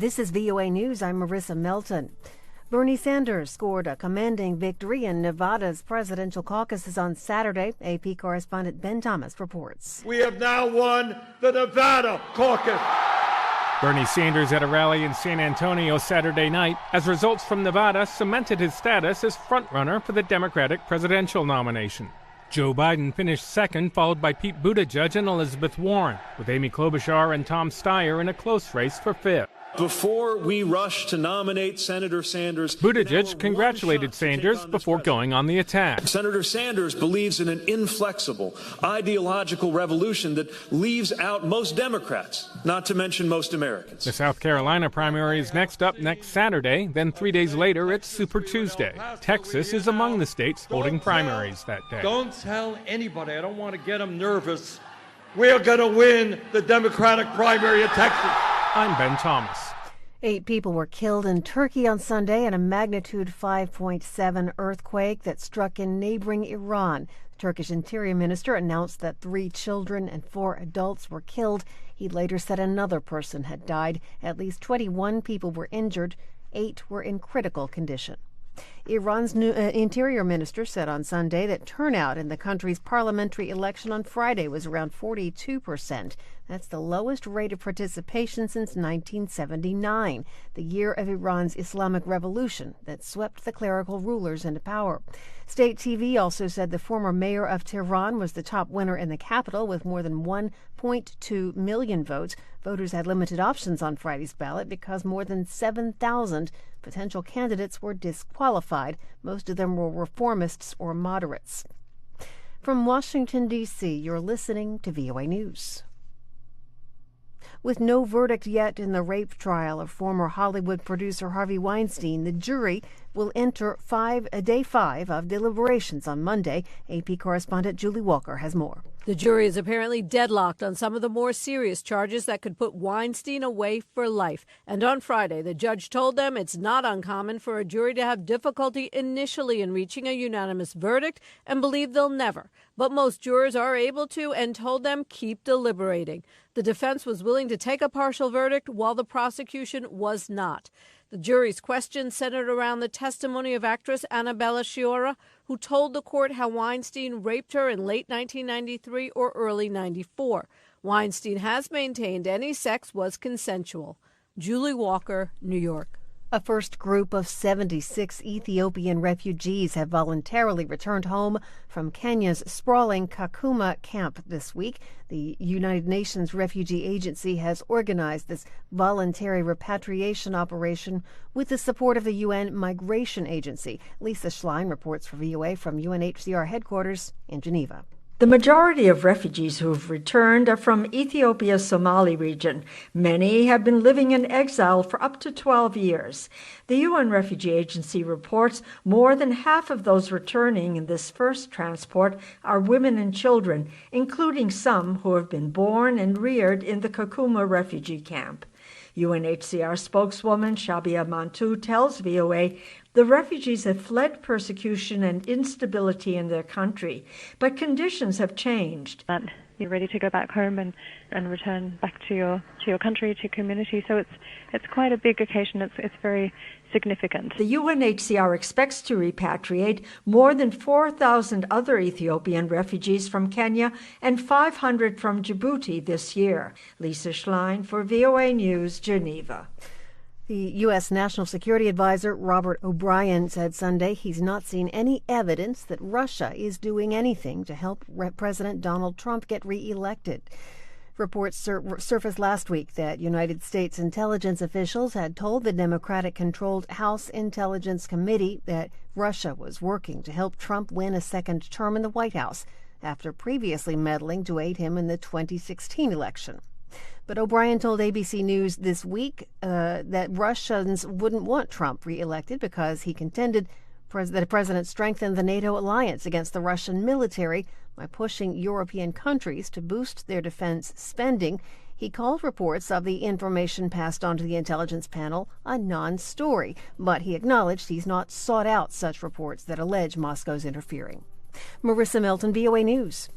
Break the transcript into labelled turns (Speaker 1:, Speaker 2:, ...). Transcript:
Speaker 1: This is VOA News. I'm Marissa Melton. Bernie Sanders scored a commanding victory in Nevada's presidential caucuses on Saturday. AP correspondent Ben Thomas reports.
Speaker 2: We have now won the Nevada caucus.
Speaker 3: Bernie Sanders at a rally in San Antonio Saturday night as results from Nevada cemented his status as frontrunner for the Democratic presidential nomination. Joe Biden finished second, followed by Pete Buttigieg and Elizabeth Warren, with Amy Klobuchar and Tom Steyer in a close race for fifth.
Speaker 4: Before we rush to nominate Senator Sanders,
Speaker 3: Buttigieg congratulated Sanders before going on the attack.
Speaker 4: Senator Sanders believes in an inflexible, ideological revolution that leaves out most Democrats, not to mention most Americans.
Speaker 3: The South Carolina primary is next up next Saturday. Then 3 days later, it's Super Tuesday. Texas is among the states holding primaries that day.
Speaker 2: Don't tell anybody. I don't want to get them nervous. We're going to win the Democratic primary in Texas.
Speaker 3: I'm Ben Thomas.
Speaker 1: 8 people were killed in Turkey on Sunday in a magnitude 5.7 earthquake that struck in neighboring Iran. The Turkish Interior Minister announced that 3 children and 4 adults were killed. He later said another person had died. At least 21 people were injured. 8 were in critical condition. Iran's new interior minister said on Sunday that turnout in the country's parliamentary election on Friday was around 42%. That's the lowest rate of participation since 1979, the year of Iran's Islamic Revolution that swept the clerical rulers into power. State TV also said the former mayor of Tehran was the top winner in the capital with more than 1.2 million votes. Voters had limited options on Friday's ballot because more than 7,000 potential candidates were disqualified. Most of them were reformists or moderates. From Washington, D.C., you're listening to VOA News. With no verdict yet in the rape trial of former Hollywood producer Harvey Weinstein, the jury will enter day 5 of deliberations on Monday. AP correspondent Julie Walker has more.
Speaker 5: The jury is apparently deadlocked on some of the more serious charges that could put Weinstein away for life. And on Friday, the judge told them it's not uncommon for a jury to have difficulty initially in reaching a unanimous verdict and believe they'll never. But most jurors are able to and told them keep deliberating. The defense was willing to take a partial verdict while the prosecution was not. The jury's questions centered around the testimony of actress Annabella Sciorra, who told the court how Weinstein raped her in late 1993 or early 94. Weinstein has maintained any sex was consensual. Julie Walker, New York.
Speaker 1: A first group of 76 Ethiopian refugees have voluntarily returned home from Kenya's sprawling Kakuma camp this week. The United Nations Refugee Agency has organized this voluntary repatriation operation with the support of the UN Migration Agency. Lisa Schlein reports for VOA from UNHCR headquarters in Geneva.
Speaker 6: The majority of refugees who've returned are from Ethiopia's Somali region. Many have been living in exile for up to 12 years. The UN Refugee Agency reports more than half of those returning in this first transport are women and children, including some who have been born and reared in the Kakuma refugee camp. UNHCR spokeswoman Shabia Mantou tells VOA the refugees have fled persecution and instability in their country, but conditions have changed.
Speaker 7: You're ready to go back home and return back to your country, to your community. So it's quite a big occasion. It's very significant.
Speaker 6: The UNHCR expects to repatriate more than 4,000 other Ethiopian refugees from Kenya and 500 from Djibouti this year. Lisa Schlein for VOA News, Geneva.
Speaker 1: The U.S. National Security Advisor Robert O'Brien said Sunday he's not seen any evidence that Russia is doing anything to help President Donald Trump get reelected. Reports surfaced last week that United States intelligence officials had told the Democratic-controlled House Intelligence Committee that Russia was working to help Trump win a second term in the White House after previously meddling to aid him in the 2016 election. But O'Brien told ABC News this week that Russians wouldn't want Trump reelected because he contended that the president strengthened the NATO alliance against the Russian military by pushing European countries to boost their defense spending. He called reports of the information passed on to the intelligence panel a non-story, but he acknowledged he's not sought out such reports that allege Moscow's interfering. Marissa Melton, VOA News.